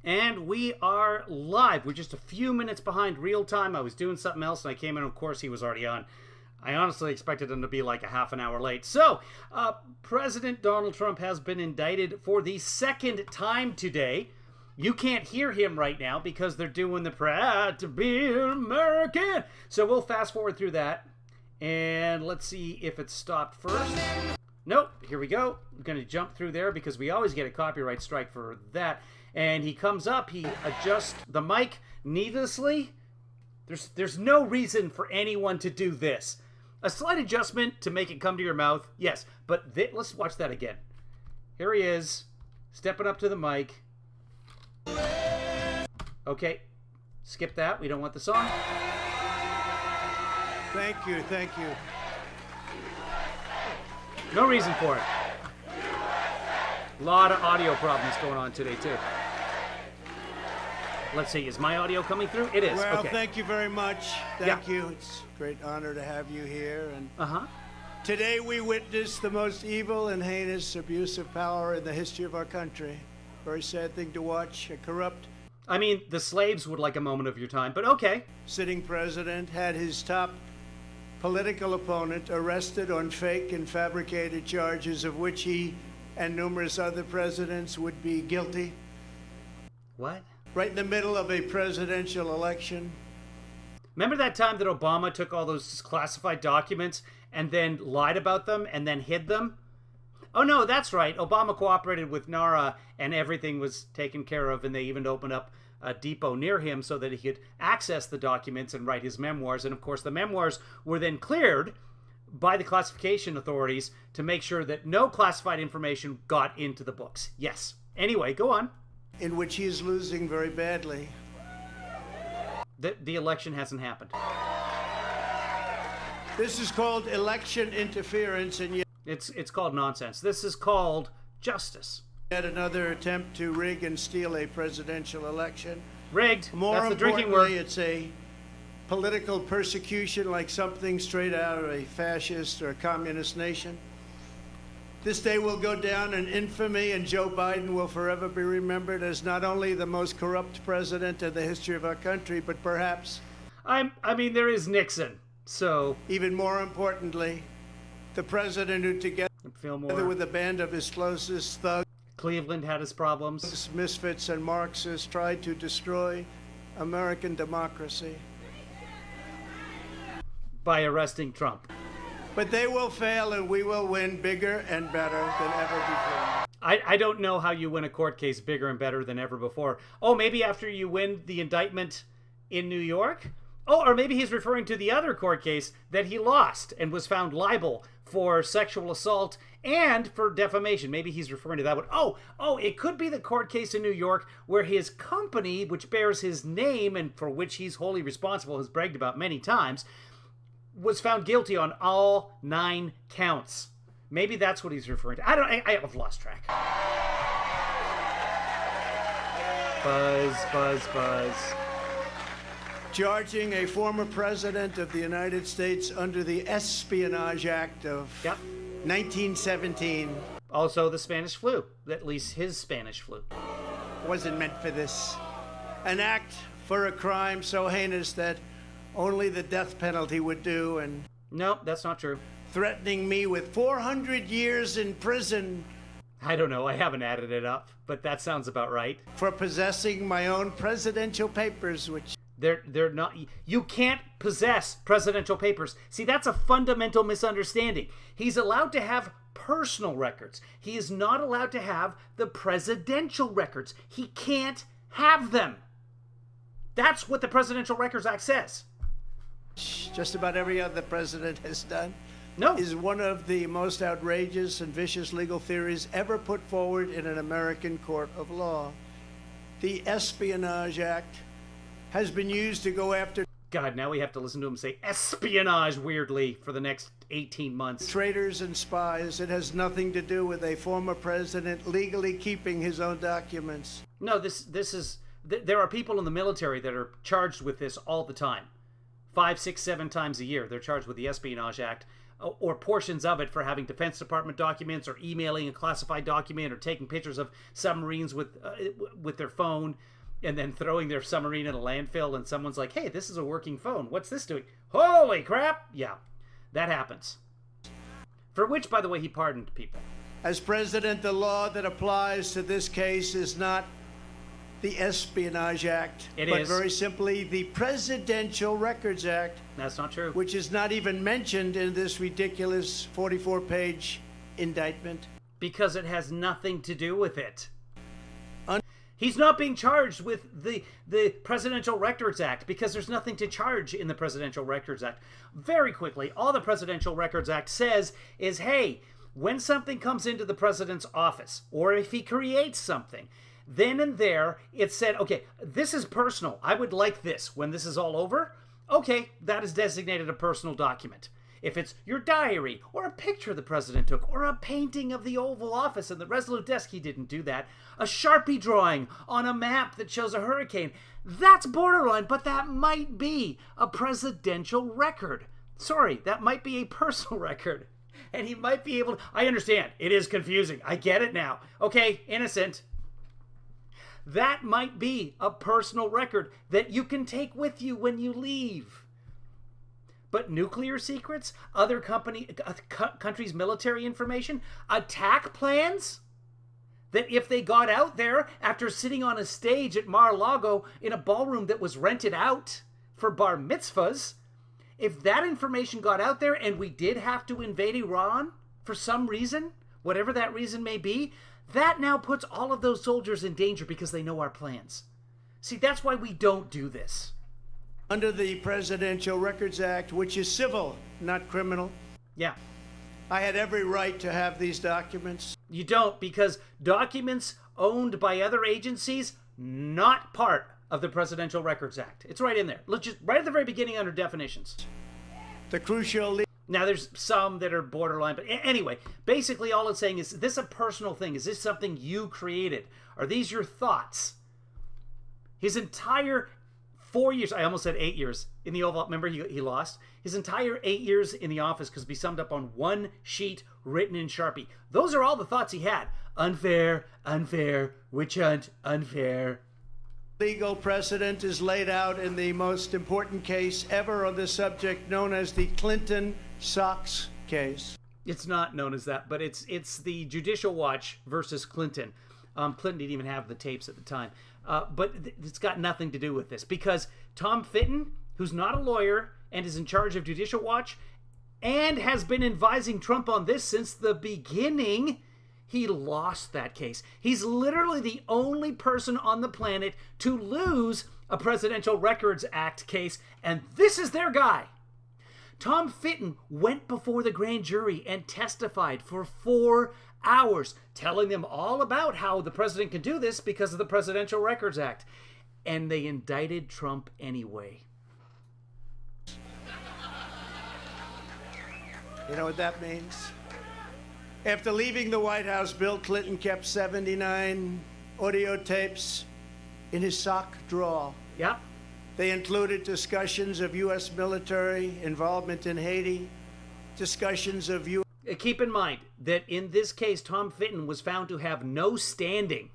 And we are live. We're just a few minutes behind real time. I was doing something else and I came in, and of course he was already on. I honestly expected him to be like a half an hour late. So, President Donald Trump has been indicted for the second time today. You can't hear him right now because they're doing the Proud to be American. So we'll fast forward through that. And let's see if it stopped first. Nope, here we go. I'm going to jump through there because we always get a copyright strike for that. And he comes up, he adjusts the mic needlessly. There's no reason for anyone to do this. A slight adjustment to make it come to your mouth, yes. But let's watch that again. Here he is, stepping up to the mic. Okay, skip that. We don't want the song. Thank you, thank you. No reason for it. A lot of audio problems going on today, too. Let's see, is my audio coming through? It is. Well, okay. Thank you very much. Thank you. It's a great honor to have you here. And today we witness the most evil and heinous abuse of power in the history of our country. Very sad thing to watch. A corrupt... I mean, the slaves would like a moment of your time, but okay. Sitting president had his top political opponent arrested on fake and fabricated charges of which he and numerous other presidents would be guilty. What? Right in the middle of a presidential election. Remember that time that Obama took all those classified documents and then lied about them and then hid them? Oh, no, that's right. Obama cooperated with NARA and everything was taken care of, and they even opened up a depot near him so that he could access the documents and write his memoirs. And, of course, the memoirs were then cleared by the classification authorities to make sure that no classified information got into the books. Yes. Anyway, go on. In which he is losing very badly. The election hasn't happened. This is called election interference, and yet it's called nonsense. This is called justice. Yet another attempt to rig and steal a presidential election. Rigged. More That's the drinking importantly, word. it's a political persecution like something straight out of a fascist or communist nation. This day will go down in infamy, and Joe Biden will forever be remembered as not only the most corrupt president in the history of our country, but perhaps... I mean, there is Nixon, so... Even more importantly, the president who together with a band of his closest thugs... Cleveland had his problems. Misfits and Marxists tried to destroy American democracy. By arresting Trump. But they will fail, and we will win bigger and better than ever before. I don't know how you win a court case bigger and better than ever before. Oh, maybe after you win the indictment in New York? Oh, or maybe he's referring to the other court case that he lost and was found liable for sexual assault and for defamation. Maybe he's referring to that one. Oh, it could be the court case in New York where his company, which bears his name and for which he's wholly responsible, has bragged about many times, was found guilty on all 9 counts. Maybe that's what he's referring to. I've lost track. Buzz. Charging a former president of the United States under the Espionage Act of 1917. Also the Spanish flu. At least his Spanish flu. Wasn't meant for this. An act for a crime so heinous that only the death penalty would do, and... No, that's not true. Threatening me with 400 years in prison. I don't know, I haven't added it up, but that sounds about right. For possessing my own presidential papers, which... They're not... You can't possess presidential papers. See, that's a fundamental misunderstanding. He's allowed to have personal records. He is not allowed to have the presidential records. He can't have them. That's what the Presidential Records Act says. Just about every other president has done. No. Is one of the most outrageous and vicious legal theories ever put forward in an American court of law. The Espionage Act has been used to go after... God, now we have to listen to him say espionage weirdly for the next 18 months. Traitors and spies. It has nothing to do with a former president legally keeping his own documents. No, this is... There are people in the military that are charged with this all the time. 5, 6, 7 times a year. They're charged with the Espionage Act or portions of it for having Defense Department documents or emailing a classified document or taking pictures of submarines with their phone. and then throwing their submarine in a landfill, and someone's like, hey, this is a working phone. What's this doing? Holy crap! Yeah, that happens. For which, by the way, he pardoned people. As president, the law that applies to this case is not the Espionage Act, but very simply the Presidential Records Act. That's not true. Which is not even mentioned in this ridiculous 44-page indictment. Because it has nothing to do with it. He's not being charged with the Presidential Records Act because there's nothing to charge in the Presidential Records Act. Very quickly, all the Presidential Records Act says is, hey, when something comes into the president's office, or if he creates something, then and there, it said, okay, this is personal. I would like this. When this is all over, okay, that is designated a personal document. If it's your diary, or a picture the president took, or a painting of the Oval Office and the Resolute Desk, he didn't do that. A Sharpie drawing on a map that shows a hurricane. That's borderline, but that might be a presidential record. Sorry, that might be a personal record. And he might be able to... I understand. It is confusing. I get it now. Okay, innocent. That might be a personal record that you can take with you when you leave. But nuclear secrets, other countries' military information, attack plans, that if they got out there after sitting on a stage at Mar-a-Lago in a ballroom that was rented out for bar mitzvahs, if that information got out there and we did have to invade Iran for some reason, whatever that reason may be, that now puts all of those soldiers in danger because they know our plans. See, that's why we don't do this. Under the Presidential Records Act, which is civil, not criminal. Yeah. I had every right to have these documents. You don't, because documents owned by other agencies, not part of the Presidential Records Act. It's right in there. Look, just right at the very beginning under definitions. The crucial... Now, there's some that are borderline, but anyway, basically all it's saying is this a personal thing? Is this something you created? Are these your thoughts? His entire 4 years, I almost said 8 years, in the Oval, remember he lost? His entire 8 years in the office could be summed up on one sheet written in Sharpie. Those are all the thoughts he had. Unfair, unfair, witch hunt, unfair. Legal precedent is laid out in the most important case ever on this subject, known as the Clinton Socks case. It's not known as that, but it's the Judicial Watch versus Clinton. Clinton didn't even have the tapes at the time. But it's got nothing to do with this, because Tom Fitton, who's not a lawyer and is in charge of Judicial Watch and has been advising Trump on this since the beginning, he lost that case. He's literally the only person on the planet to lose a Presidential Records Act case, and this is their guy. Tom Fitton went before the grand jury and testified for 4 hours, telling them all about how the president can do this because of the Presidential Records Act. And they indicted Trump anyway. You know what that means? After leaving the White House, Bill Clinton kept 79 audio tapes in his sock drawer. Yeah. They included discussions of U.S. military involvement in Haiti, discussions of U.S. Keep in mind that in this case, Tom Fitton was found to have no standing.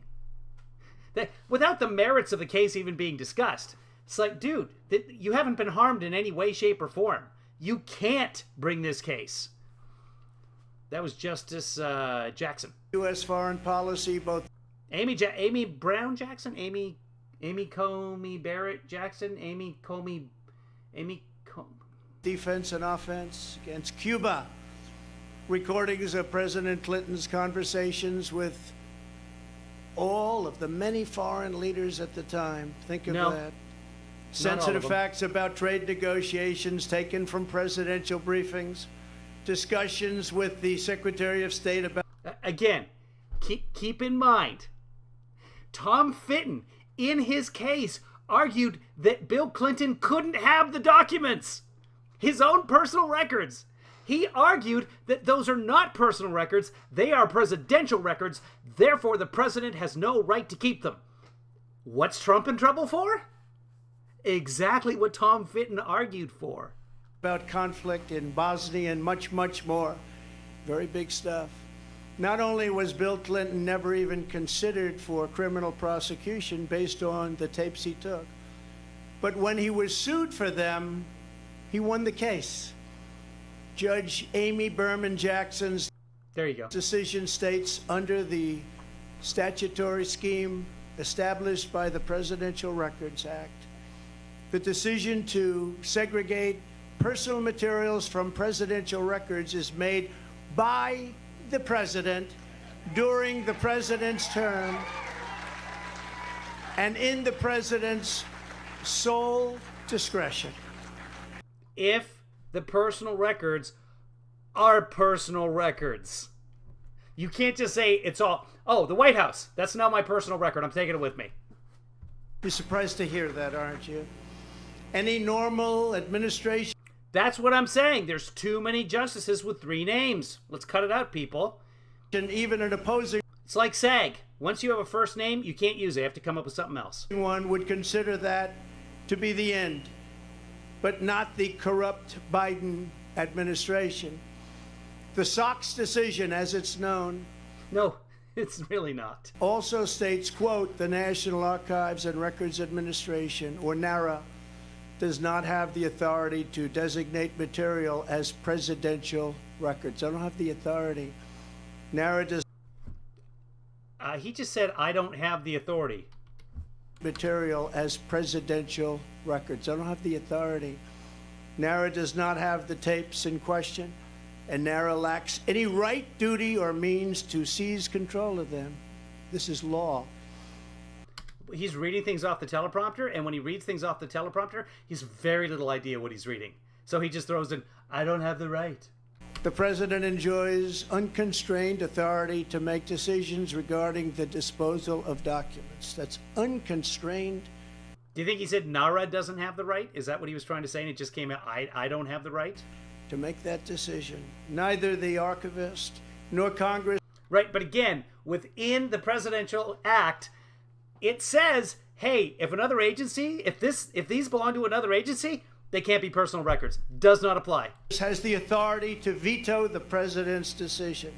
That without the merits of the case even being discussed, it's like, dude, you haven't been harmed in any way, shape, or form. You can't bring this case. That was Justice Jackson. U.S. foreign policy, both Amy Brown Jackson, Amy Comey Barrett Jackson, Amy Comey. Defense and offense against Cuba. Recordings of President Clinton's conversations with all of the many foreign leaders at the time. Think of that. Sensitive facts about trade negotiations taken from presidential briefings. Discussions with the Secretary of State about... Again, keep in mind, Tom Fitton, in his case, argued that Bill Clinton couldn't have the documents, his own personal records. He argued that those are not personal records, they are presidential records, therefore the president has no right to keep them. What's Trump in trouble for? Exactly what Tom Fitton argued for. About conflict in Bosnia and much, much more. Very big stuff. Not only was Bill Clinton never even considered for criminal prosecution based on the tapes he took, but when he was sued for them, he won the case. Judge Amy Berman Jackson's There you go. decision states, under the statutory scheme established by the Presidential Records Act, the decision to segregate personal materials from presidential records is made by the president during the president's term and in the president's sole discretion. If the personal records are personal records. You can't just say it's all, oh, the White House, that's now my personal record, I'm taking it with me. You're surprised to hear that, aren't you? Any normal administration... That's what I'm saying. There's too many justices with 3 names. Let's cut it out, people. Even an opposing It's like SAG. Once you have a first name, you can't use it. You have to come up with something else. one would consider that to be the end, but not the corrupt Biden administration. The SOX decision, as it's known, No, it's really not. also states, quote, the National Archives and Records Administration, or NARA, does not have the authority to designate material as presidential records. I don't have the authority. NARA does He just said, I don't have the authority. material as presidential records. I don't have the authority. NARA does not have the tapes in question, and NARA lacks any right, duty, or means to seize control of them. This is law. He's reading things off the teleprompter, and when he reads things off the teleprompter, he's very little idea what he's reading. So he just throws in, I don't have the right. The president enjoys unconstrained authority to make decisions regarding the disposal of documents. That's unconstrained. Do you think he said NARA doesn't have the right? Is that what he was trying to say, and it just came out, I don't have the right? To make that decision. Neither the archivist nor Congress. Right, but again, within the Presidential Act, it says, hey, if another agency, if these belong to another agency, they can't be personal records. Does not apply. Has the authority to veto the president's decision.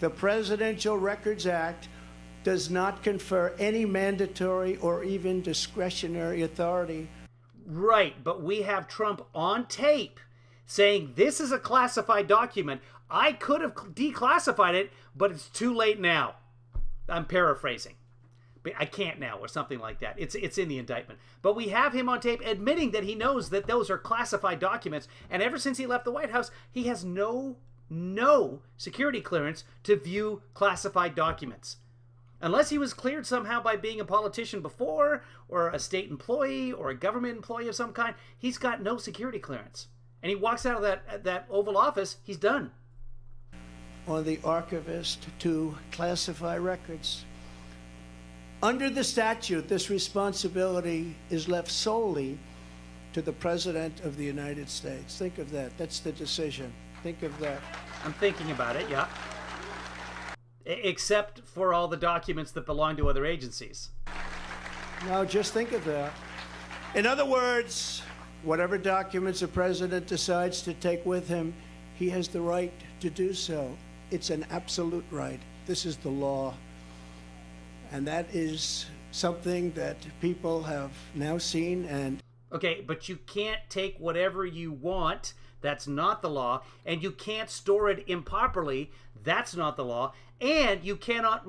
The Presidential Records Act does not confer any mandatory or even discretionary authority. Right, but we have Trump on tape saying this is a classified document. I could have declassified it, but it's too late now. I'm paraphrasing. But I can't now, or something like that. It's in the indictment. But we have him on tape admitting that he knows that those are classified documents, and ever since he left the White House, he has no security clearance to view classified documents. Unless he was cleared somehow by being a politician before, or a state employee, or a government employee of some kind, he's got no security clearance. And he walks out of that Oval Office, he's done. On the archivist to classify records. Under the statute, this responsibility is left solely to the President of the United States. Think of that. That's the decision. Think of that. I'm thinking about it, yeah. Except for all the documents that belong to other agencies. Now, just think of that. In other words, whatever documents the president decides to take with him, he has the right to do so. It's an absolute right. This is the law. And that is something that people have now seen. And okay, but you can't take whatever you want. That's not the law. And you can't store it improperly. That's not the law. And you cannot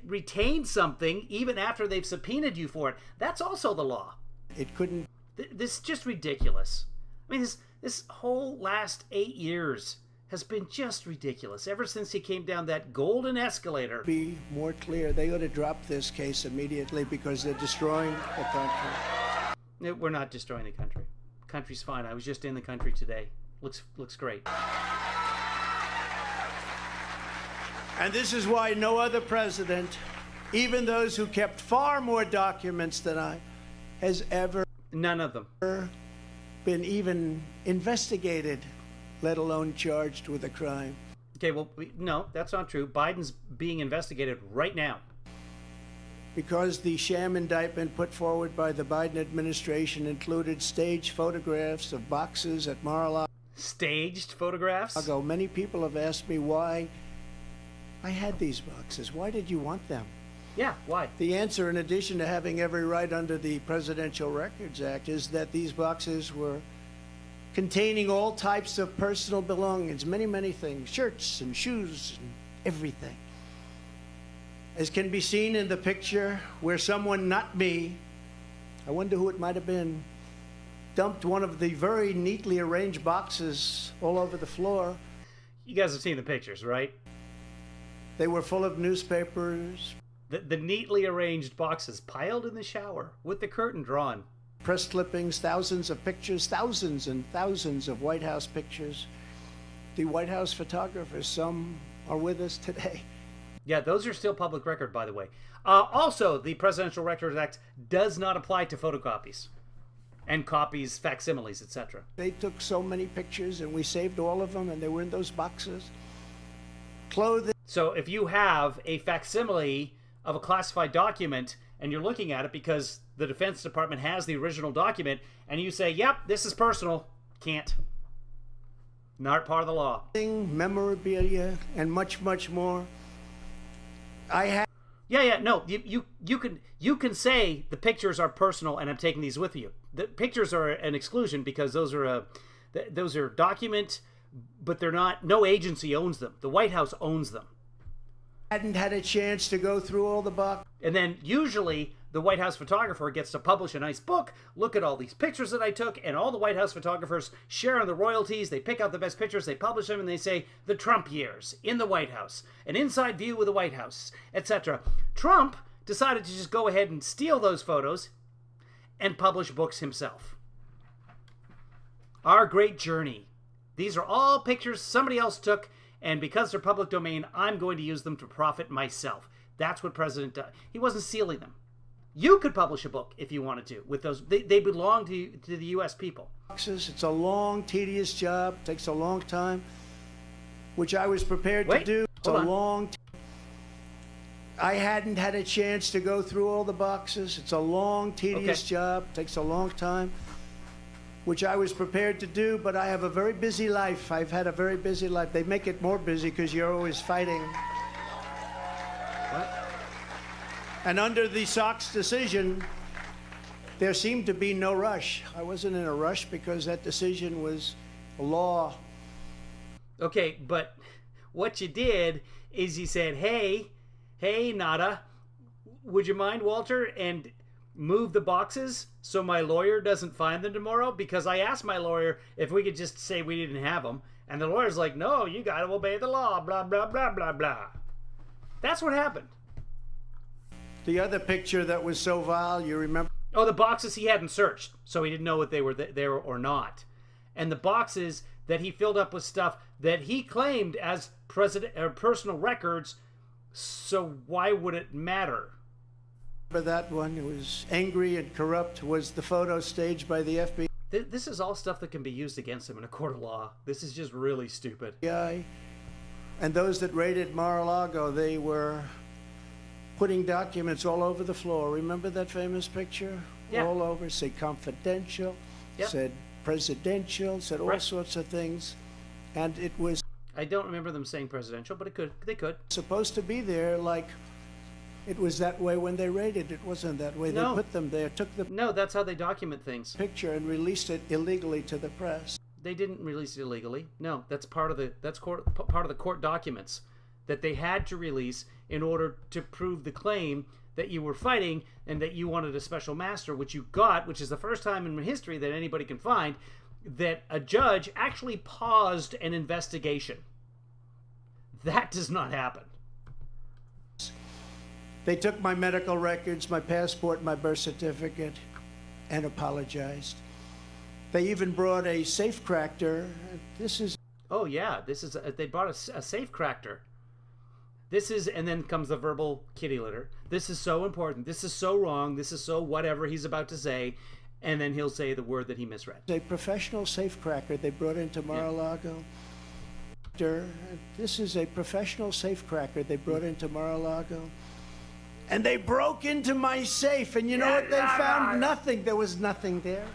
retain something even after they've subpoenaed you for it. That's also the law. It couldn't. This is just ridiculous. I mean, this whole last 8 years has been just ridiculous. Ever since he came down that golden escalator. Be more clear. They ought to drop this case immediately because they're destroying the country. No, we're not destroying the country. The country's fine. I was just in the country today. Looks great. And this is why no other president, even those who kept far more documents than I, has ever None of them been even investigated, let alone charged with a crime. Okay, well, no, that's not true. Biden's being investigated right now. Because the sham indictment put forward by the Biden administration included staged photographs of boxes at Mar-a-Lago. Staged photographs? Many people have asked me why I had these boxes. Why did you want them? Yeah, why? The answer, in addition to having every right under the Presidential Records Act, is that these boxes were containing all types of personal belongings, many, many things, shirts and shoes and everything. As can be seen in the picture where someone, not me, I wonder who it might have been, dumped one of the very neatly arranged boxes all over the floor. You guys have seen the pictures, right? They were full of newspapers, The neatly arranged boxes piled in the shower with the curtain drawn. press clippings, thousands of pictures, thousands and thousands of White House pictures. The White House photographers, some are with us today. Yeah, those are still public record, by the way. Also, the Presidential Records Act does not apply to photocopies and copies, facsimiles, etc. They took so many pictures and we saved all of them, and they were in those boxes. Clothing. So if you have a facsimile of a classified document and you're looking at it because the Defense Department has the original document and you say, yep, this is personal, can't. Not part of the law. Memorabilia, and much, much more. I had. No, you can say the pictures are personal and I'm taking these with you. The pictures are an exclusion because those are document, but they're not. No agency owns them. The White House owns them. Hadn't had a chance to go through all the boxes. And then usually the White House photographer gets to publish a nice book. Look at all these pictures that I took, and all the White House photographers share in the royalties. They pick out the best pictures, they publish them, and they say the Trump years in the White House, an inside view of the White House, etc. Trump decided to just go ahead and steal those photos and publish books himself. Our great journey. These are all pictures somebody else took, and because they're public domain, I'm going to use them to profit myself. That's what President does. He wasn't stealing them. You could publish a book if you wanted to with those. They belong to the U.S. people. It's a long, tedious job. Takes a long time, which I was prepared to do. It's a long. I hadn't had a chance to go through all the boxes. It's a long, tedious job. Takes a long time, which I was prepared to do. But I have a very busy life. I've had a very busy life. They make it more busy because you're always fighting. What? And under the Sox decision, there seemed to be no rush. I wasn't in a rush because that decision was law. Okay, but what you did is you said, hey, Nada, would you mind, Walter, and move the boxes so my lawyer doesn't find them tomorrow? Because I asked my lawyer if we could just say we didn't have them. And the lawyer's like, no, you got to obey the law, blah, blah, blah, blah, blah. That's what happened. The other picture that was so vile, you remember? Oh, the boxes he hadn't searched, so he didn't know if they were there or not. And the boxes that he filled up with stuff that he claimed as personal records, so why would it matter? For that one, it was angry and corrupt, was the photo staged by the FBI. This is all stuff that can be used against him in a court of law. This is just really stupid. And those that raided Mar-a-Lago, they were putting documents all over the floor. Remember that famous picture? Yeah. All over, say confidential, said presidential, said all sorts of things. And it was... I don't remember them saying presidential, but they could. Supposed to be there like it was that way when they raided. It wasn't that way. No. They put them there, took the No, that's how they document things. picture and released it illegally to the press. They didn't release it illegally. No, that's part of the court documents that they had to release in order to prove the claim that you were fighting and that you wanted a special master, which you got, which is the first time in history that anybody can find that a judge actually paused an investigation. That does not happen. They took my medical records, my passport, my birth certificate, and apologized. They even brought a safecracker. This is... Oh yeah, they brought a safe cracker. This is, and then comes the verbal kitty litter. This is so important. This is so wrong. This is so whatever he's about to say. And then he'll say the word that he misread. A professional safecracker they brought into Mar-a-Lago. This is a professional safecracker they brought into Mar-a-Lago. And they broke into my safe, and you know what they found? Nothing. There was nothing there.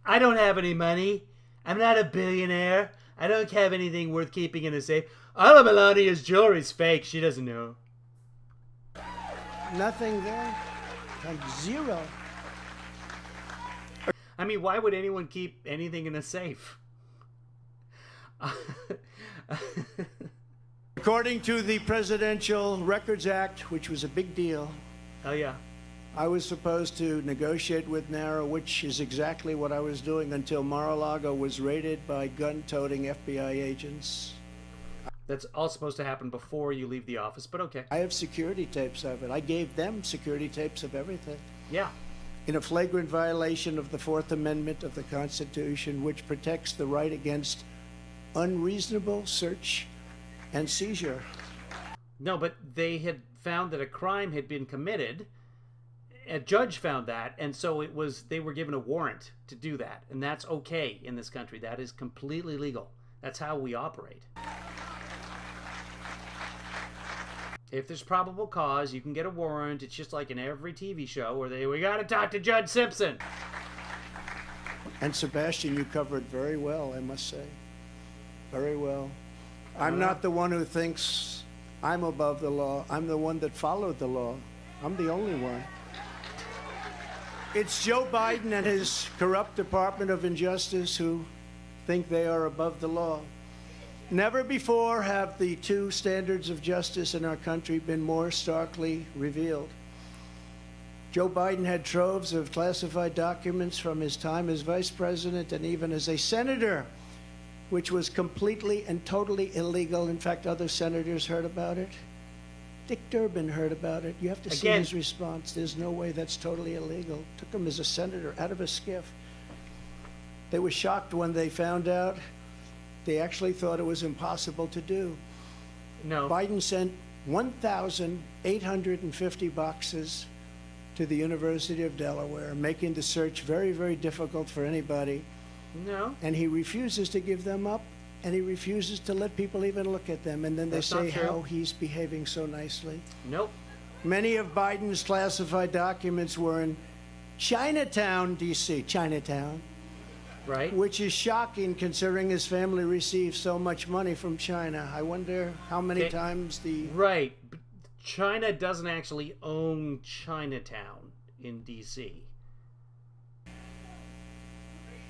I don't have any money. I'm not a billionaire. I don't have anything worth keeping in a safe. All of Melania's jewelry's fake. She doesn't know. Nothing there. Like zero. I mean, why would anyone keep anything in a safe? According to the Presidential Records Act, which was a big deal, Oh, yeah. I was supposed to negotiate with NARA, which is exactly what I was doing until Mar-a-Lago was raided by gun-toting FBI agents. That's all supposed to happen before you leave the office, but okay. I have security tapes of it. I gave them security tapes of everything. Yeah. In a flagrant violation of the Fourth Amendment of the Constitution, which protects the right against unreasonable search and seizure. No, but they had found that a crime had been committed. A judge found that, and so they were given a warrant to do that, and that's okay in this country. That is completely legal. That's how we operate. If there's probable cause, you can get a warrant. It's just like in every TV show where we got to talk to Judge Simpson. And Sebastian, you covered very well, I must say. Very well. I'm not the one who thinks I'm above the law. I'm the one that followed the law. I'm the only one. It's Joe Biden and his corrupt Department of Injustice who think they are above the law. Never before have the two standards of justice in our country been more starkly revealed. Joe Biden had troves of classified documents from his time as vice president and even as a senator, which was completely and totally illegal. In fact, other senators heard about it. Dick Durbin heard about it. You have to see his response. There's no way that's totally illegal. Took him as a senator out of a skiff. They were shocked when they found out. They actually thought it was impossible to do. No. Biden sent 1,850 boxes to the University of Delaware, making the search very, very difficult for anybody. No. And he refuses to give them up, and he refuses to let people even look at them. And then they say how he's behaving so nicely. Nope. Many of Biden's classified documents were in Chinatown, D.C., Chinatown. Right. Which is shocking considering his family receives so much money from China. I wonder how many times the... Right. China doesn't actually own Chinatown in D.C.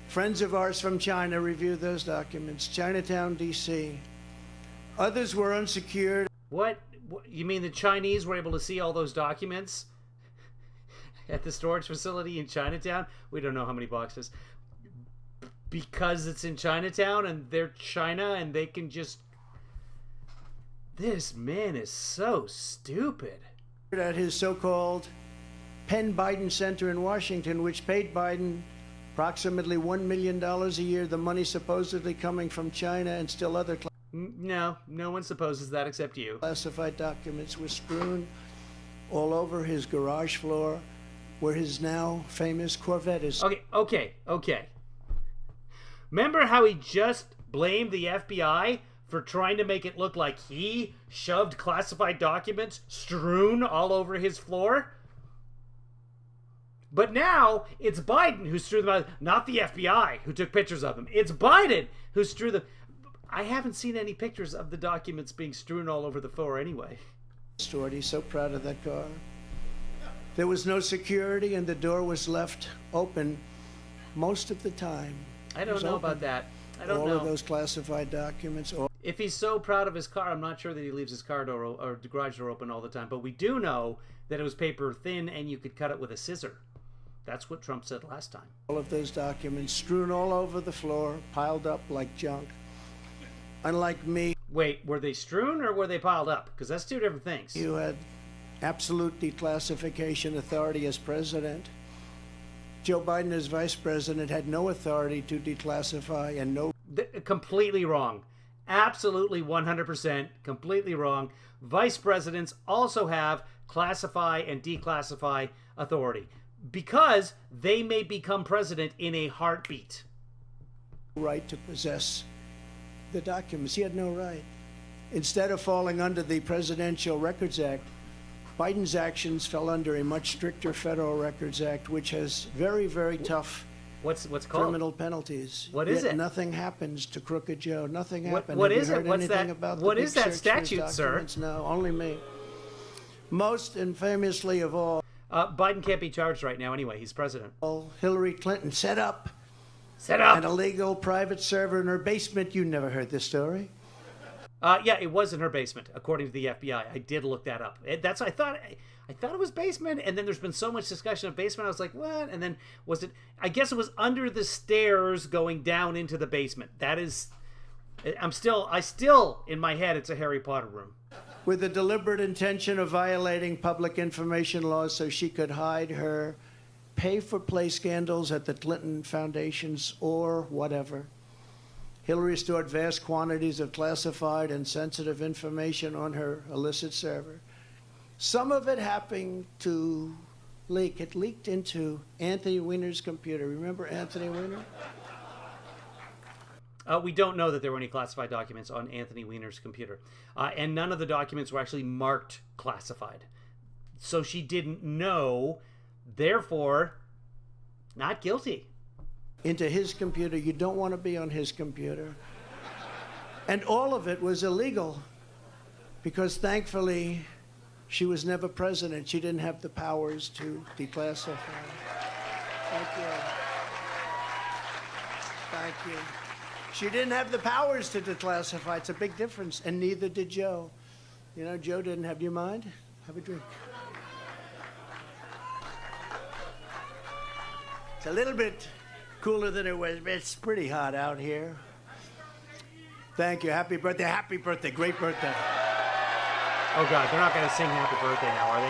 Friends of ours from China reviewed those documents. Chinatown, D.C. Others were unsecured. What? You mean the Chinese were able to see all those documents at the storage facility in Chinatown? We don't know how many boxes. Because it's in Chinatown and they're China and they can just... This man is so stupid. At his so-called Penn Biden Center in Washington, which paid Biden approximately $1 million a year, the money supposedly coming from China, and still other No one supposes that except you. Classified documents were strewn all over his garage floor where his now famous Corvette is. Okay. Remember how he just blamed the FBI for trying to make it look like he shoved classified documents strewn all over his floor? But now it's Biden who strewn them out, not the FBI who took pictures of them. It's Biden who strewn them. I haven't seen any pictures of the documents being strewn all over the floor anyway. He's so proud of that car. There was no security and the door was left open most of the time. I don't know about that. I don't know. All of those classified documents. If he's so proud of his car, I'm not sure that he leaves his car door or the garage door open all the time. But we do know that it was paper thin and you could cut it with a scissor. That's what Trump said last time. All of those documents strewn all over the floor, piled up like junk. Unlike me. Wait, were they strewn or were they piled up? Because that's two different things. You had absolute declassification authority as president. Joe Biden as vice president had no authority to declassify and no... Completely wrong. Absolutely 100% completely wrong. Vice presidents also have classify and declassify authority because they may become president in a heartbeat. Right to possess the documents. He had no right. Instead of falling under the Presidential Records Act, Biden's actions fell under a much stricter Federal Records Act, which has very, very tough What's it called? Criminal penalties. What is Yet it? Nothing happens to Crooked Joe. Nothing happened. What Have is you it? heard What's anything that? About What the is big that search for his statute, sir? documents? No, only me. Most infamously of all, Biden can't be charged right now anyway. He's president. Hillary Clinton set up Set up. an illegal private server in her basement. You never heard this story. Yeah, it was in her basement, according to the FBI. I did look that up. That's I thought it was basement, and then there's been so much discussion of basement. I was like, what? And then was it? I guess it was under the stairs going down into the basement. That is, I still in my head, it's a Harry Potter room. With the deliberate intention of violating public information laws so she could hide her pay-for-play scandals at the Clinton foundations or whatever. Hillary stored vast quantities of classified and sensitive information on her illicit server. Some of it happened to leak. It leaked into Anthony Weiner's computer. Remember Anthony Weiner? We don't know that there were any classified documents on Anthony Weiner's computer. And none of the documents were actually marked classified. So she didn't know, therefore, not guilty. Into his computer. You don't want to be on his computer. And all of it was illegal because thankfully she was never president. She didn't have the powers to declassify. Thank you. Thank you. She didn't have the powers to declassify. It's a big difference. And neither did Joe. You know, Joe didn't have. Do you mind? Have a drink. It's a little bit cooler than it was, but it's pretty hot out here. Thank you. Happy birthday. Happy birthday. Great birthday. Oh, God, they're not going to sing happy birthday now, are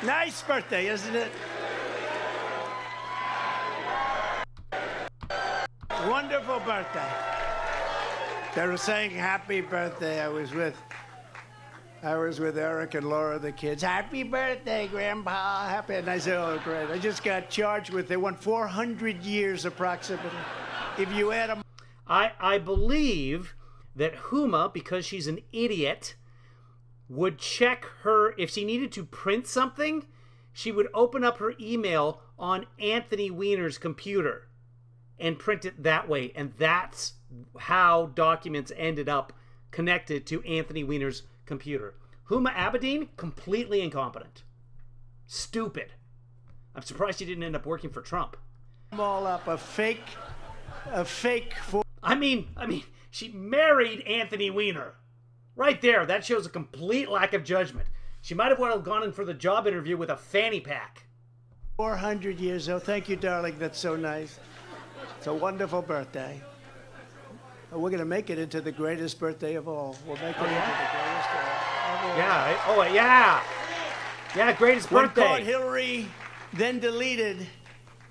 they? Nice birthday, isn't it? Wonderful birthday. They were saying happy birthday. I was with Eric and Laura, the kids. Happy birthday, Grandpa. Happy. And I said, oh, great. I just got charged with, they want 400 years approximately. If you add them. I believe that Huma, because she's an idiot, would check her, if she needed to print something, she would open up her email on Anthony Weiner's computer and print it that way. And that's how documents ended up connected to Anthony Weiner's computer. Huma Abedin, completely incompetent. Stupid. I'm surprised she didn't end up working for Trump. All up a fake. I mean, she married Anthony Weiner. Right there, that shows a complete lack of judgment. She might have well gone in for the job interview with a fanny pack. 400 years old. Thank you, darling. That's so nice. It's a wonderful birthday. We're going to make it into the greatest birthday of all. We'll make it into the greatest of all. Yeah. Oh, yeah. Yeah, greatest birthday. One caught Hillary, then deleted,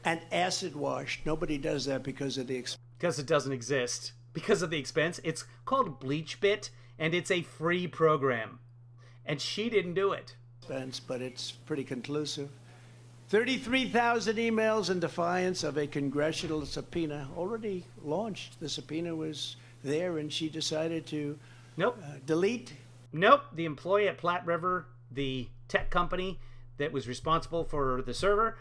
and acid washed. Nobody does that because of the expense. Because it doesn't exist. Because of the expense. It's called BleachBit, and it's a free program. And she didn't do it. But it's pretty conclusive. 33,000 emails in defiance of a congressional subpoena already launched. The subpoena was there, and she decided to delete. Nope. The employee at Platte River, the tech company that was responsible for the server,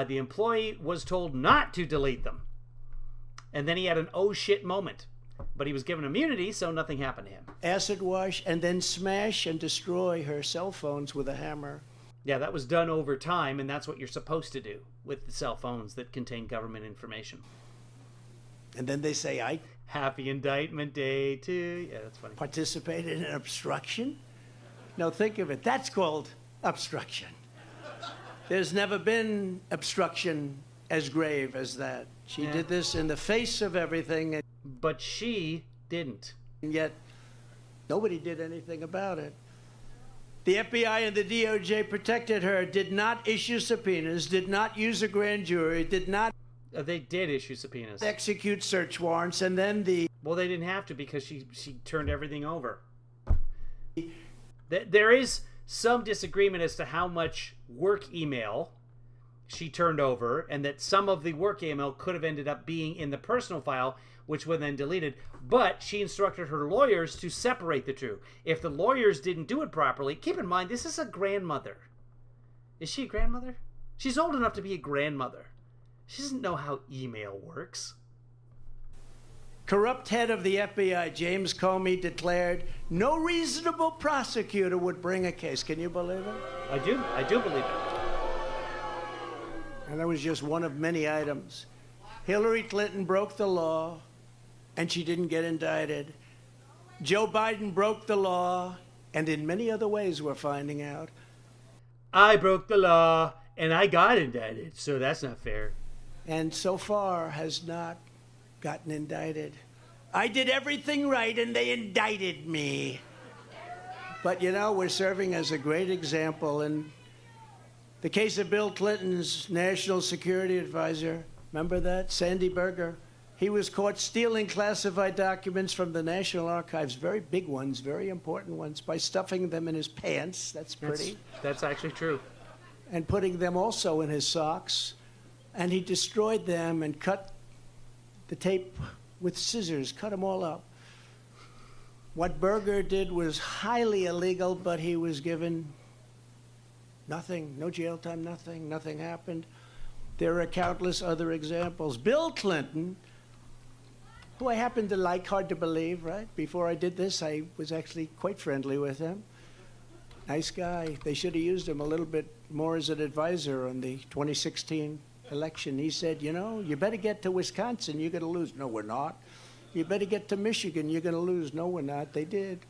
the employee was told not to delete them. And then he had an oh shit moment. But he was given immunity, so nothing happened to him. Acid wash and then smash and destroy her cell phones with a hammer. Yeah, that was done over time, and that's what you're supposed to do with the cell phones that contain government information. And then they say, Happy Indictment Day to you. Yeah, that's funny. Participated in obstruction? No, think of it. That's called obstruction. There's never been obstruction as grave as that. She did this in the face of everything. But she didn't. And yet, nobody did anything about it. The FBI and the DOJ protected her, did not issue subpoenas, did not use a grand jury, did not... They did issue subpoenas. Execute search warrants, and then the... Well, they didn't have to because she turned everything over. There is some disagreement as to how much work email she turned over, and that some of the work email could have ended up being in the personal file, which was then deleted. But she instructed her lawyers to separate the two. If the lawyers didn't do it properly, keep in mind, this is a grandmother. Is she a grandmother? She's old enough to be a grandmother. She doesn't know how email works. Corrupt head of the FBI, James Comey, declared no reasonable prosecutor would bring a case. Can you believe it? I do believe it. And that was just one of many items. Hillary Clinton broke the law, and she didn't get indicted. Joe Biden broke the law, and in many other ways we're finding out. I broke the law, and I got indicted, so that's not fair. And so far has not gotten indicted. I did everything right, and they indicted me. But, you know, we're serving as a great example. In the case of Bill Clinton's national security advisor, remember that? Sandy Berger. He was caught stealing classified documents from the National Archives, very big ones, very important ones, by stuffing them in his pants. That's pretty. That's actually true. And putting them also in his socks. And he destroyed them and cut the tape with scissors, cut them all up. What Berger did was highly illegal, but he was given nothing, no jail time, nothing happened. There are countless other examples. Bill Clinton, who I happen to like, hard to believe, right? Before I did this, I was actually quite friendly with him. Nice guy. They should have used him a little bit more as an advisor on the 2016 election. He said, you know, you better get to Wisconsin, you're going to lose. No, we're not. You better get to Michigan, you're going to lose. No, we're not. They did.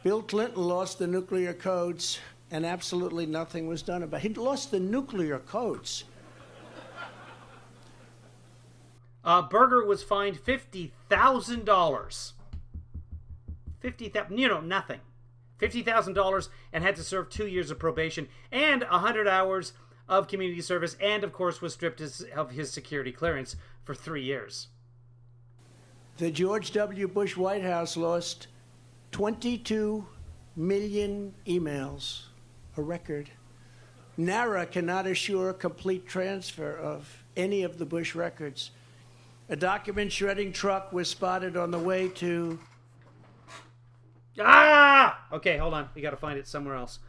Bill Clinton lost the nuclear codes, and absolutely nothing was done about it. He lost the nuclear codes. Berger was fined $50,000. Nothing. $50,000 and had to serve 2 years of probation and 100 hours of community service, and of course was stripped of his security clearance for 3 years. The George W. Bush White House lost 22 million emails, a record. NARA cannot assure complete transfer of any of the Bush records. A document shredding truck was spotted on the way to... Okay, hold on. We got to find it somewhere else.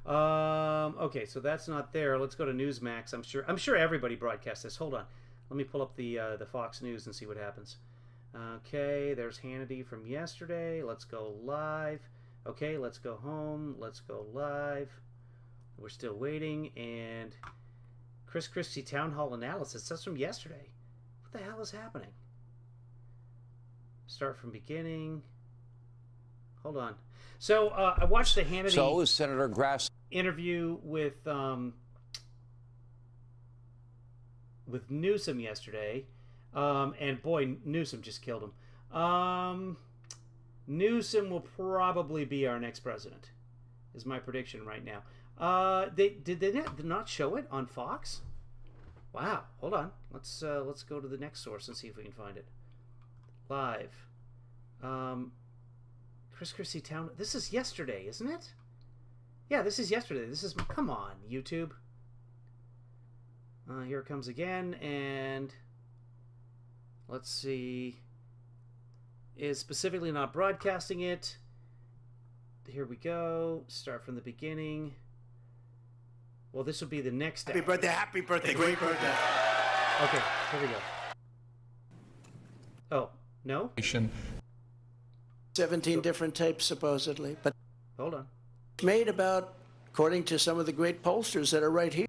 Okay, so that's not there. Let's go to Newsmax. I'm sure everybody broadcasts this. Hold on. Let me pull up the Fox News and see what happens. Okay, there's Hannity from yesterday. Let's go live. Okay, let's go home. Let's go live. We're still waiting. And Chris Christie Town Hall Analysis. That's from yesterday. What the hell is happening? Start from beginning. Hold on. So I watched the Hannity. So is Senator Grass interview with Newsom yesterday, and boy, Newsom just killed him. Newsom will probably be our next president, is my prediction right now. They not show it on Fox? Wow, hold on. Let's go to the next source and see if we can find it. Live. Chris Christie Town. This is yesterday, isn't it? Yeah, this is yesterday. Come on, YouTube. Here it comes again, and let's see. Is specifically not broadcasting it. Here we go. Start from the beginning. Well, this will be the next step. Happy birthday, great birthday. Okay, here we go. Oh, no? 17 different tapes, supposedly. But hold on. Made about, according to some of the great pollsters that are right here.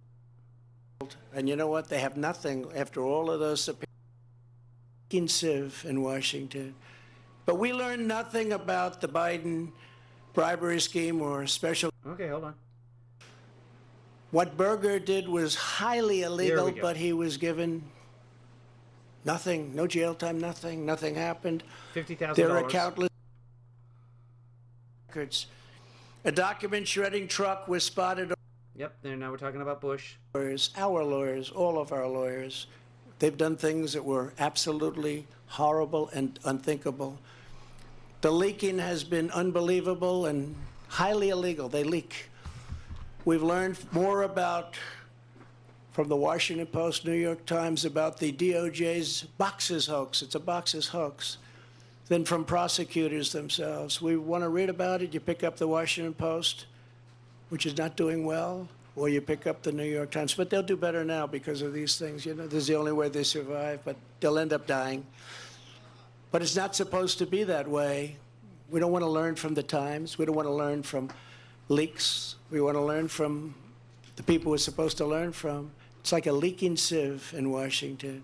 And you know what? They have nothing after all of those civ in Washington. But we learned nothing about the Biden bribery scheme or special. Okay, hold on. What Berger did was highly illegal, but he was given nothing, no jail time, nothing happened. $50,000. There are countless records. A document shredding truck was spotted. Yep, now we're talking about Bush. Our lawyers, all of our lawyers, they've done things that were absolutely horrible and unthinkable. The leaking has been unbelievable and highly illegal. They leak. We've learned more from the Washington Post, New York Times, about the DOJ's boxes hoax. It's a boxes hoax. Than from prosecutors themselves. We want to read about it. You pick up the Washington Post, which is not doing well, or you pick up the New York Times. But they'll do better now because of these things. You know, this is the only way they survive, but they'll end up dying. But it's not supposed to be that way. We don't want to learn from the Times. We don't want to learn from leaks. We want to learn from the people we're supposed to learn from. It's like a leaking sieve in Washington.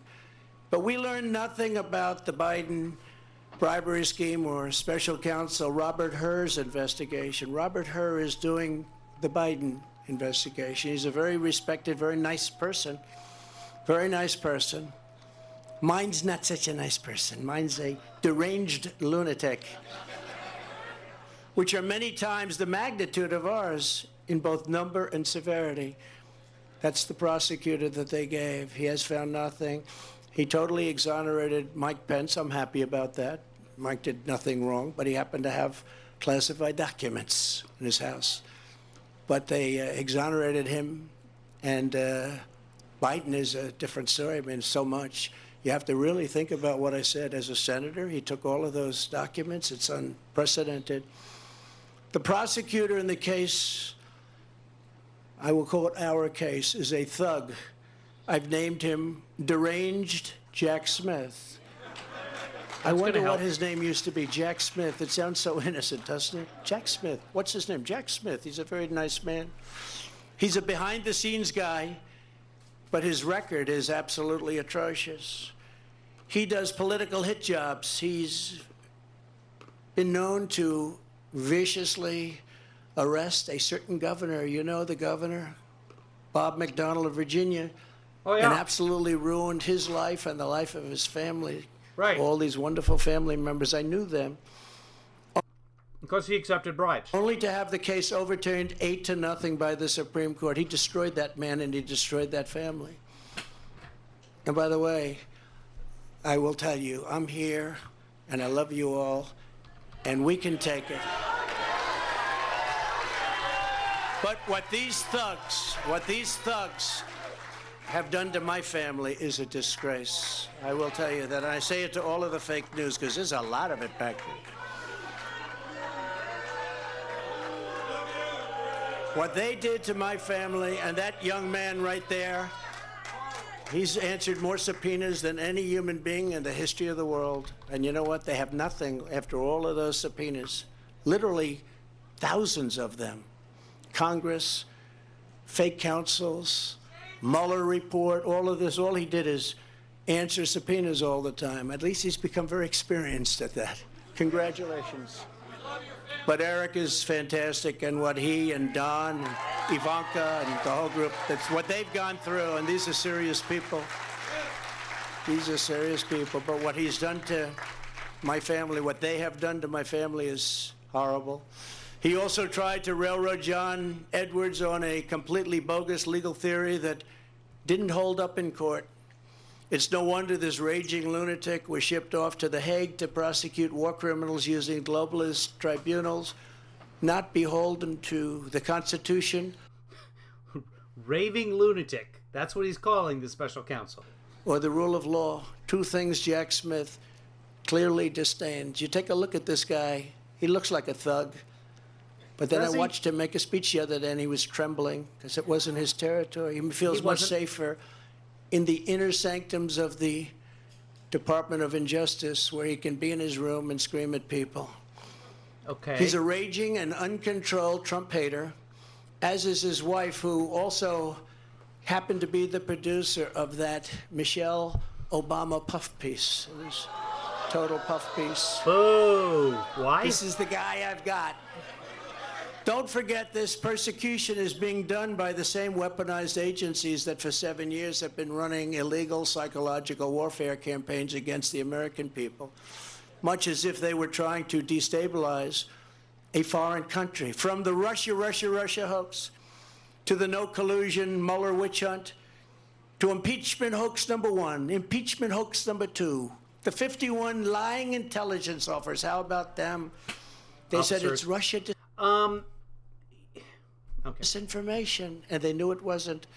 But we learned nothing about the Biden bribery scheme or special counsel Robert Hur's investigation. Robert Hur is doing the Biden investigation. He's a very respected, very nice person. Very nice person. Mine's not such a nice person. Mine's a deranged lunatic, which are many times the magnitude of ours in both number and severity. That's the prosecutor that they gave. He has found nothing. He totally exonerated Mike Pence. I'm happy about that. Mike did nothing wrong, but he happened to have classified documents in his house. But they exonerated him, and Biden is a different story. I mean, so much. You have to really think about what I said. As a senator, he took all of those documents. It's unprecedented. The prosecutor in the case, I will call it our case, is a thug. I've named him Deranged Jack Smith. I wonder what his name used to be, Jack Smith. It sounds so innocent, doesn't it? Jack Smith. What's his name? Jack Smith. He's a very nice man. He's a behind-the-scenes guy, but his record is absolutely atrocious. He does political hit jobs. He's been known to viciously arrest a certain governor. You know the governor, Bob McDonnell of Virginia, and absolutely ruined his life and the life of his family. Right. All these wonderful family members, I knew them. Because he accepted bribes. Only to have the case overturned 8-0 by the Supreme Court. He destroyed that man and he destroyed that family. And by the way, I will tell you, I'm here and I love you all, and we can take it. But what these thugs have done to my family is a disgrace. I will tell you that. And I say it to all of the fake news, because there's a lot of it back there. What they did to my family, and that young man right there, he's answered more subpoenas than any human being in the history of the world. And you know what? They have nothing after all of those subpoenas. Literally thousands of them. Congress, fake counsels, Mueller report, all of this. All he did is answer subpoenas all the time. At least he's become very experienced at that. Congratulations. But Eric is fantastic, and what he and Don and Ivanka and the whole group, that's what they've gone through, and these are serious people. These are serious people, but what he's done to my family, what they have done to my family is horrible. He also tried to railroad John Edwards on a completely bogus legal theory that didn't hold up in court. It's no wonder this raging lunatic was shipped off to The Hague to prosecute war criminals using globalist tribunals, not beholden to the Constitution. Raving lunatic. That's what he's calling the special counsel. Or the rule of law. Two things Jack Smith clearly disdains. You take a look at this guy. He looks like a thug. But then I watched him make a speech the other day, and he was trembling because it wasn't his territory. He feels much safer in the inner sanctums of the Department of Injustice, where he can be in his room and scream at people. Okay. He's a raging and uncontrolled Trump hater, as is his wife, who also happened to be the producer of that Michelle Obama puff piece. It was total puff piece. Boo! Why? This is the guy I've got. Don't forget, this persecution is being done by the same weaponized agencies that for 7 years have been running illegal psychological warfare campaigns against the American people, much as if they were trying to destabilize a foreign country. From the Russia hoax, to the no collusion Mueller witch hunt, to impeachment hoax number 1, impeachment hoax number 2, the 51 lying intelligence officers. How about them? They said it's Russia. Okay. Disinformation, and they knew it wasn't,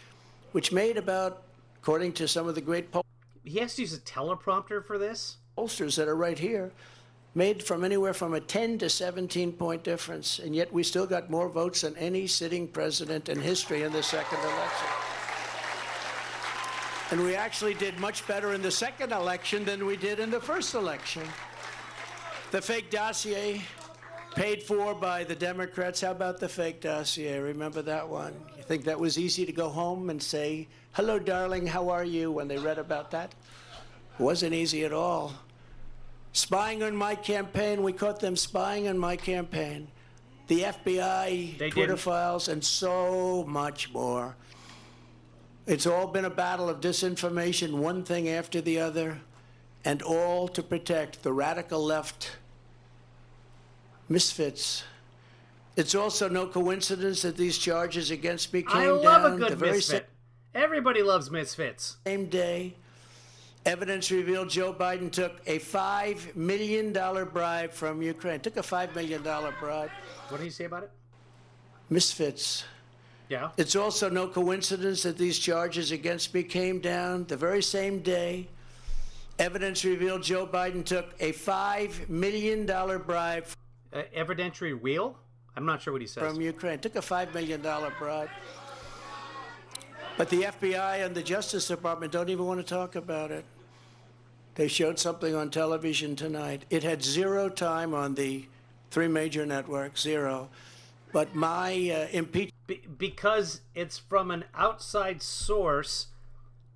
which made about, according to some of the great He has to use a teleprompter for this? pollsters that are right here, made from anywhere from a 10 to 17-point difference, and yet we still got more votes than any sitting president in history in the second election. And we actually did much better in the second election than we did in the first election. The fake dossier, paid for by the Democrats. How about the fake dossier? Remember that one? You think that was easy to go home and say, "Hello, darling, how are you?" when they read about that? It wasn't easy at all. Spying on my campaign, we caught them spying on my campaign. The FBI, Twitter files, and so much more. It's all been a battle of disinformation, one thing after the other, and all to protect the radical left misfits. It's also no coincidence that these charges against me came down a good misfit. Everybody loves misfits. Same day, evidence revealed Joe Biden took a $5 million bribe from Ukraine. Took a $5 million bribe. What did he say about it? Misfits. Yeah. It's also no coincidence that these charges against me came down the very same day. Evidence revealed Joe Biden took a $5 million bribe. Evidentiary wheel? I'm not sure what he says. From Ukraine. Took a $5 million bribe. But the FBI and the Justice Department don't even want to talk about it. They showed something on television tonight. It had zero time on the three major networks, zero. But my impeachment... Because it's from an outside source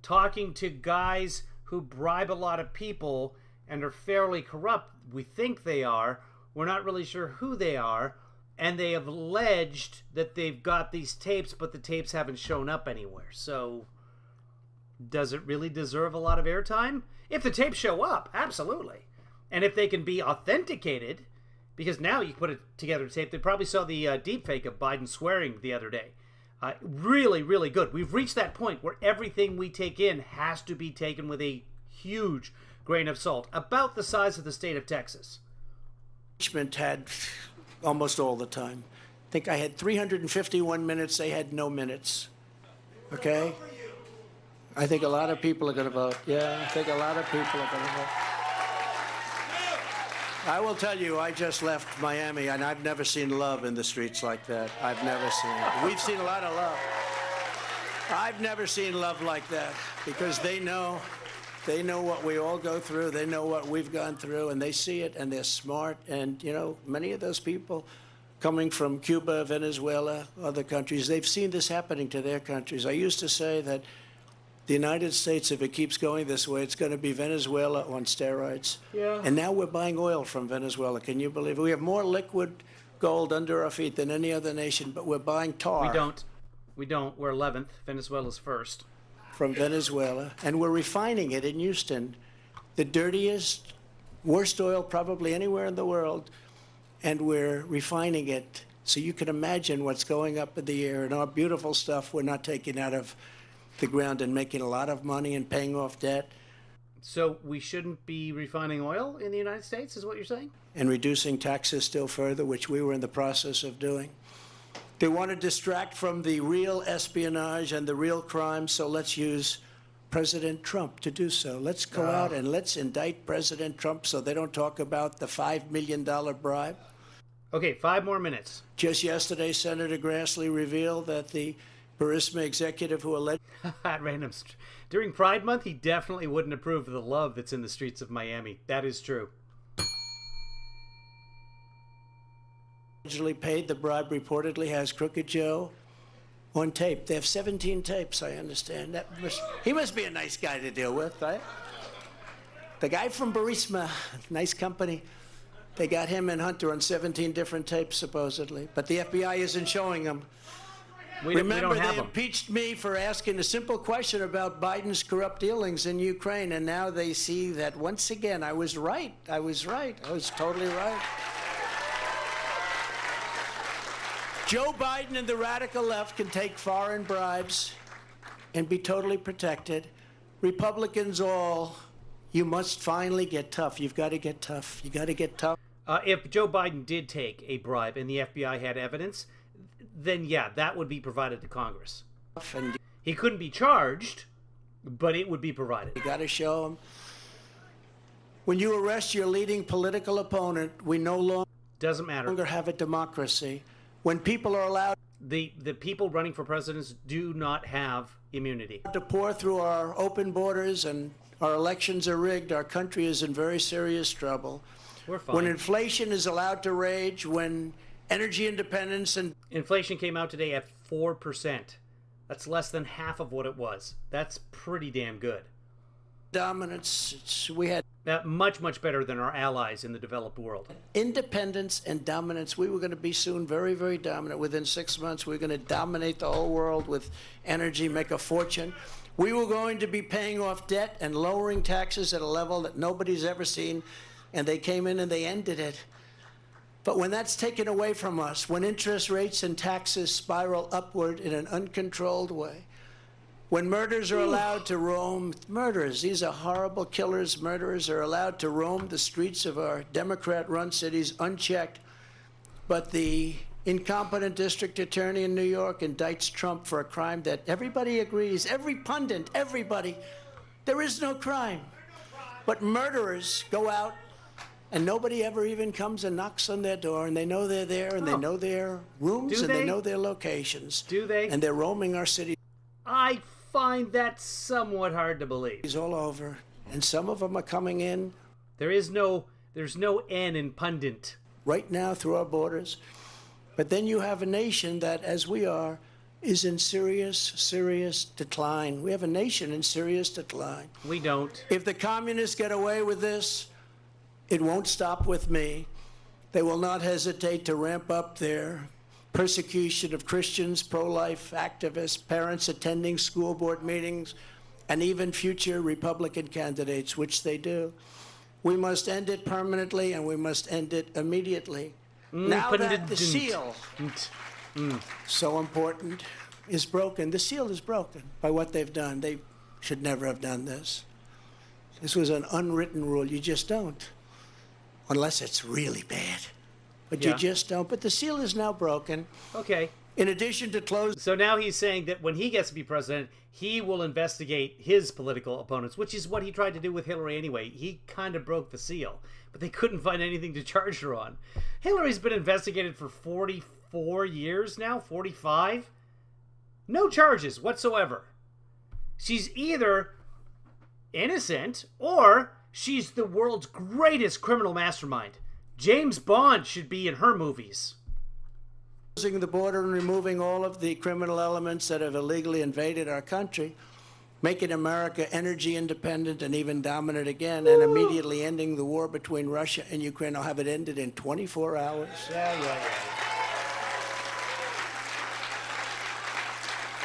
talking to guys who bribe a lot of people and are fairly corrupt. We think they are. We're not really sure who they are. And they have alleged that they've got these tapes, but the tapes haven't shown up anywhere. So, does it really deserve a lot of airtime? If the tapes show up, absolutely. And if they can be authenticated, because now you put it together tape. They probably saw the deepfake of Biden swearing the other day. Really, really good. We've reached that point where everything we take in has to be taken with a huge grain of salt, about the size of the state of Texas. Impeachment had almost all the time. I think I had 351 minutes. They had no minutes. Okay? I think a lot of people are going to vote. Yeah, I think a lot of people are going to vote. I will tell you, I just left Miami, and I've never seen love in the streets like that. I've never seen it. We've seen a lot of love. I've never seen love like that, because they know what we all go through. They know what we've gone through, and they see it, and they're smart. And, you know, many of those people coming from Cuba, Venezuela, other countries, they've seen this happening to their countries. I used to say that the United States, if it keeps going this way, it's going to be Venezuela on steroids. Yeah. And now we're buying oil from Venezuela. Can you believe it? We have more liquid gold under our feet than any other nation, but we're buying tar. We don't. We're 11th. Venezuela's first. From Venezuela. And we're refining it in Houston. The dirtiest, worst oil probably anywhere in the world. And we're refining it. So you can imagine what's going up in the air. And our beautiful stuff we're not taking out of the ground and making a lot of money and paying off debt. So we shouldn't be refining oil in the United States, is what you're saying? And reducing taxes still further, which we were in the process of doing. They want to distract from the real espionage and the real crime, so let's use President Trump to do so. Let's go out and let's indict President Trump so they don't talk about the $5 million bribe. Okay, 5 more minutes. Just yesterday, Senator Grassley revealed that the Burisma executive who alleged... At random. During Pride Month, he definitely wouldn't approve of the love that's in the streets of Miami. That is true. Allegedly paid the bribe, reportedly has Crooked Joe on tape. They have 17 tapes, I understand. He must be a nice guy to deal with, right? The guy from Burisma, nice company. They got him and Hunter on 17 different tapes, supposedly. But the FBI isn't showing them. Remember, they impeached me for asking a simple question about Biden's corrupt dealings in Ukraine, and now they see that once again I was right. I was totally right. Joe Biden and the radical left can take foreign bribes and be totally protected. Republicans all, you must finally get tough. You've got to get tough. You got to get tough. If Joe Biden did take a bribe and the FBI had evidence, then yeah, that would be provided to Congress. He couldn't be charged, but it would be provided. You got to show him. When you arrest your leading political opponent, we no Doesn't matter. longer have a democracy. When people are allowed The people running for presidents do not have immunity. to pour through our open borders and our elections are rigged, our country is in very serious trouble. We're fine. When inflation is allowed to rage, when energy independence and Inflation came out today at 4%. That's less than half of what it was. That's pretty damn good. dominance, we had Much, much better than our allies in the developed world. independence and dominance. We were going to be soon very, very dominant. Within 6 months, we were going to dominate the whole world with energy, make a fortune. We were going to be paying off debt and lowering taxes at a level that nobody's ever seen, and they came in and they ended it. But when that's taken away from us, when interest rates and taxes spiral upward in an uncontrolled way, when murders are allowed to roam, these are horrible killers, murderers are allowed to roam the streets of our Democrat-run cities unchecked, but the incompetent district attorney in New York indicts Trump for a crime that everybody agrees, every pundit, everybody, there is no crime. But murderers go out and nobody ever even comes and knocks on their door, and they know they're there, and they know their rooms, Do and they they? know their locations. Do they? And they're roaming our cities I find that somewhat hard to believe. all over, and some of them are coming in There's no N in pundit. right now through our borders. But then you have a nation that, as we are, is in serious, serious decline. We have a nation in serious decline. We don't. If the communists get away with this, it won't stop with me. They will not hesitate to ramp up their persecution of Christians, pro-life activists, parents attending school board meetings, and even future Republican candidates, which they do. We must end it permanently, and we must end it immediately. Now that the seal, so important, is broken, the seal is broken by what they've done. They should never have done this. This was an unwritten rule. You just don't, unless it's really bad. But Yeah. you just don't. But the seal is now broken. Okay. In addition to close So now he's saying that when he gets to be president, he will investigate his political opponents, which is what he tried to do with Hillary anyway. He kind of broke the seal, but they couldn't find anything to charge her on. Hillary's been investigated for 44 years now, 45. No charges whatsoever. She's either innocent or she's the world's greatest criminal mastermind. James Bond should be in her movies. closing the border and removing all of the criminal elements that have illegally invaded our country, making America energy independent and even dominant again, and immediately ending the war between Russia and Ukraine. I'll have it ended in 24 hours. Yeah.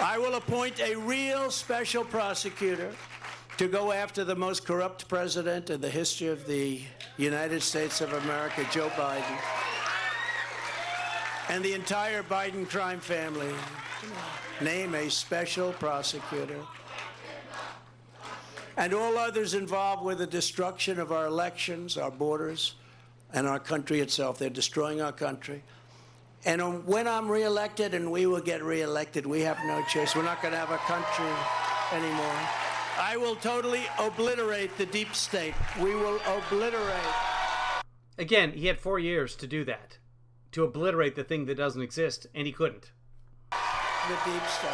I will appoint a real special prosecutor to go after the most corrupt president in the history of the United States of America, Joe Biden, and the entire Biden crime family. Name a special prosecutor. And all others involved with the destruction of our elections, our borders, and our country itself. They're destroying our country. And when I'm reelected, and we will get reelected, we have no choice. We're not going to have a country anymore. I will totally obliterate the deep state. We will obliterate. Again, he had 4 years to do that, to obliterate the thing that doesn't exist, and he couldn't. The deep state.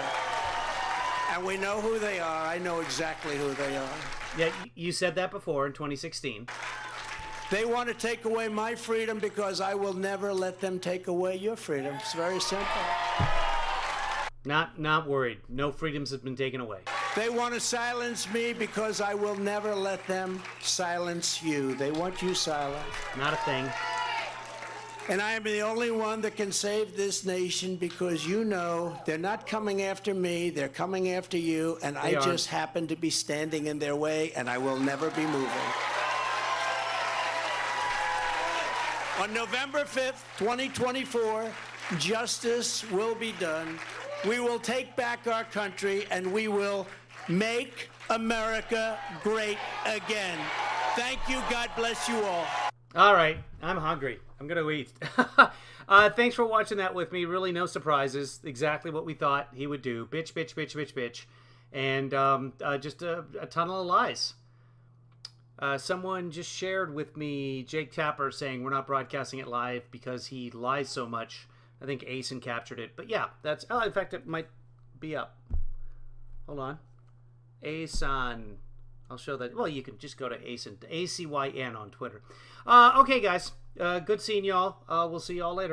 And we know who they are. I know exactly who they are. Yeah, you said that before in 2016. They want to take away my freedom because I will never let them take away your freedom. It's very simple. Not worried. No freedoms have been taken away. They want to silence me because I will never let them silence you. They want you silent. Not a thing. And I am the only one that can save this nation because you know they're not coming after me, they're coming after you, and I just happen to be standing in their way, and I will never be moving. On November 5th, 2024, justice will be done. We will take back our country, and we will make America great again. Thank you. God bless you all. All right, I'm hungry. I'm going to eat. Thanks for watching that with me. Really no surprises. Exactly what we thought he would do. Bitch. And just a ton of lies. Someone just shared with me Jake Tapper saying we're not broadcasting it live because he lies so much. I think Asen captured it. But yeah, that's... Oh, in fact, it might be up. Hold on. Asen. I'll show that. Well, you can just go to Asen. ACYN on Twitter. Okay, guys. Good seeing y'all. We'll see y'all later.